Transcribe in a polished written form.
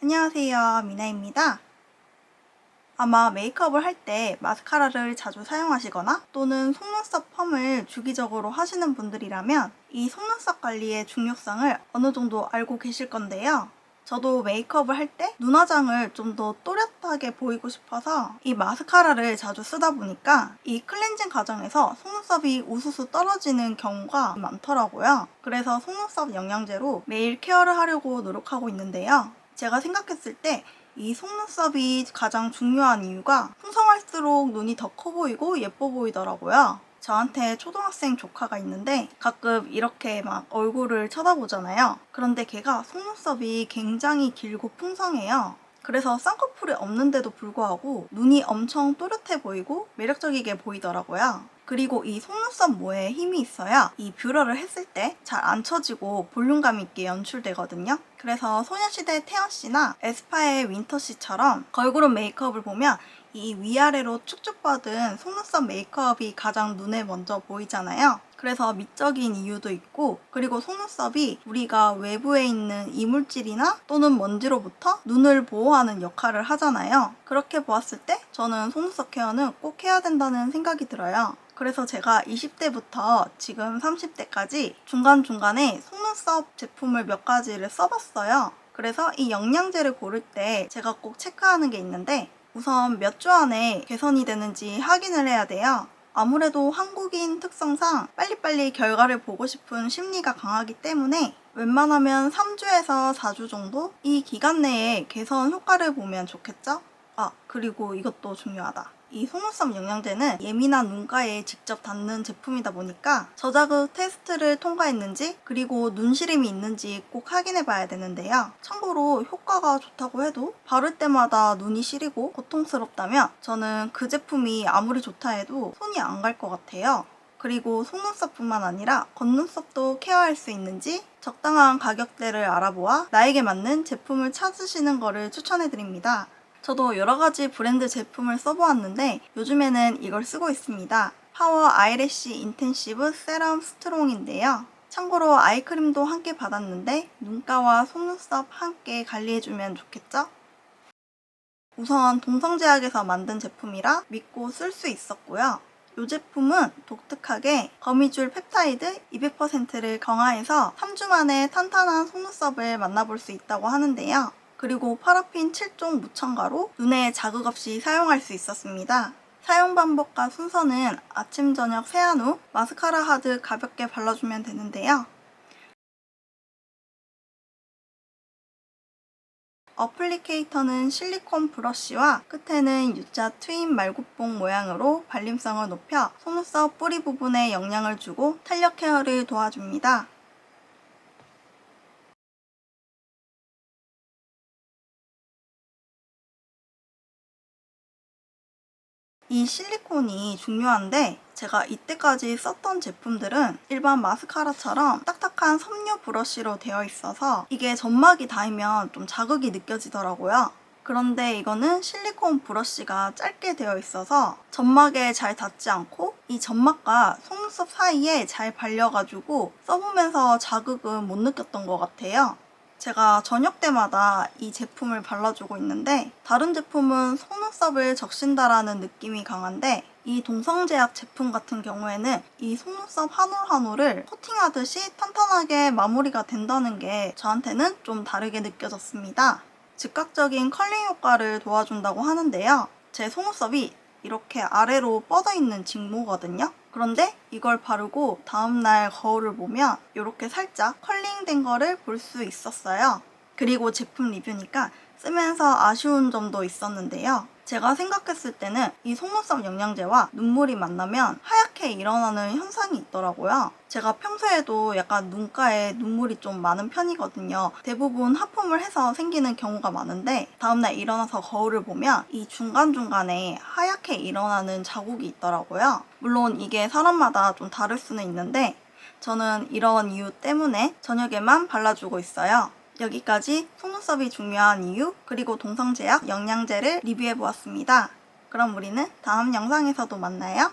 안녕하세요, 미나입니다. 아마 메이크업을 할 때 마스카라를 자주 사용하시거나 또는 속눈썹 펌을 주기적으로 하시는 분들이라면 이 속눈썹 관리의 중요성을 어느 정도 알고 계실 건데요. 저도 메이크업을 할 때 눈화장을 좀 더 또렷하게 보이고 싶어서 이 마스카라를 자주 쓰다 보니까 이 클렌징 과정에서 속눈썹이 우수수 떨어지는 경우가 많더라고요. 그래서 속눈썹 영양제로 매일 케어를 하려고 노력하고 있는데요. 제가 생각했을 때 이 속눈썹이 가장 중요한 이유가 풍성할수록 눈이 더 커 보이고 예뻐 보이더라고요. 저한테 초등학생 조카가 있는데 가끔 이렇게 막 얼굴을 쳐다보잖아요. 그런데 걔가 속눈썹이 굉장히 길고 풍성해요. 그래서 쌍꺼풀이 없는데도 불구하고 눈이 엄청 또렷해 보이고 매력적이게 보이더라고요. 그리고 이 속눈썹 모에 힘이 있어야 이 뷰러를 했을 때 잘 안 처지고 볼륨감 있게 연출되거든요. 그래서 소녀시대 태연씨나 에스파의 윈터씨처럼 걸그룹 메이크업을 보면 이 위아래로 축축 뻗은 속눈썹 메이크업이 가장 눈에 먼저 보이잖아요. 그래서 미적인 이유도 있고, 그리고 속눈썹이 우리가 외부에 있는 이물질이나 또는 먼지로부터 눈을 보호하는 역할을 하잖아요. 그렇게 보았을 때 저는 속눈썹 케어는 꼭 해야 된다는 생각이 들어요. 그래서 제가 20대부터 지금 30대까지 중간중간에 속눈썹 제품을 몇 가지를 써봤어요. 그래서 이 영양제를 고를 때 제가 꼭 체크하는 게 있는데, 우선 몇 주 안에 개선이 되는지 확인을 해야 돼요. 아무래도 한국인 특성상 빨리빨리 결과를 보고 싶은 심리가 강하기 때문에 웬만하면 3주에서 4주 정도? 이 기간 내에 개선 효과를 보면 좋겠죠? 그리고 이것도 중요하다. 이 속눈썹 영양제는 예민한 눈가에 직접 닿는 제품이다 보니까 저자극 테스트를 통과했는지 그리고 눈시림이 있는지 꼭 확인해 봐야 되는데요. 참고로 효과가 좋다고 해도 바를 때마다 눈이 시리고 고통스럽다면 저는 그 제품이 아무리 좋다 해도 손이 안 갈 것 같아요. 그리고 속눈썹뿐만 아니라 겉눈썹도 케어할 수 있는지 적당한 가격대를 알아보아 나에게 맞는 제품을 찾으시는 것을 추천해 드립니다. 저도 여러가지 브랜드 제품을 써보았는데 요즘에는 이걸 쓰고 있습니다. 파워 아이래쉬 인텐시브 세럼 스트롱인데요. 참고로 아이크림도 함께 받았는데 눈가와 속눈썹 함께 관리해주면 좋겠죠? 우선 동성제약에서 만든 제품이라 믿고 쓸 수 있었고요. 이 제품은 독특하게 거미줄 펩타이드 200%를 강화해서 3주 만에 탄탄한 속눈썹을 만나볼 수 있다고 하는데요. 그리고 파라핀 7종 무첨가로 눈에 자극 없이 사용할 수 있었습니다. 사용 방법과 순서는 아침 저녁 세안 후 마스카라 하듯 가볍게 발라주면 되는데요. 어플리케이터는 실리콘 브러쉬와 끝에는 U자 트윈 말굽봉 모양으로 발림성을 높여 속눈썹 뿌리 부분에 영향을 주고 탄력 케어를 도와줍니다. 이 실리콘이 중요한데 제가 이때까지 썼던 제품들은 일반 마스카라처럼 딱딱한 섬유 브러쉬로 되어 있어서 이게 점막이 닿으면 좀 자극이 느껴지더라고요. 그런데 이거는 실리콘 브러쉬가 짧게 되어 있어서 점막에 잘 닿지 않고 이 점막과 속눈썹 사이에 잘 발려가지고 써보면서 자극은 못 느꼈던 것 같아요. 제가 저녁 때마다 이 제품을 발라주고 있는데 다른 제품은 속눈썹을 적신다라는 느낌이 강한데 이 동성제약 제품 같은 경우에는 이 속눈썹 한 올 한 올을 코팅하듯이 탄탄하게 마무리가 된다는 게 저한테는 좀 다르게 느껴졌습니다. 즉각적인 컬링 효과를 도와준다고 하는데요. 제 속눈썹이 이렇게 아래로 뻗어있는 직모거든요. 그런데 이걸 바르고 다음날 거울을 보면 이렇게 살짝 컬링된 거를 볼 수 있었어요. 그리고 제품 리뷰니까 쓰면서 아쉬운 점도 있었는데요. 제가 생각했을 때는 이 속눈썹 영양제와 눈물이 만나면 하얗게 일어나는 현상이 있더라고요. 제가 평소에도 약간 눈가에 눈물이 좀 많은 편이거든요. 대부분 하품을 해서 생기는 경우가 많은데 다음날 일어나서 거울을 보면 이 중간중간에 하얗게 일어나는 자국이 있더라고요. 물론 이게 사람마다 좀 다를 수는 있는데 저는 이런 이유 때문에 저녁에만 발라주고 있어요. 여기까지 속눈썹이 중요한 이유 그리고 동성제약 영양제를 리뷰해보았습니다. 그럼 우리는 다음 영상에서도 만나요.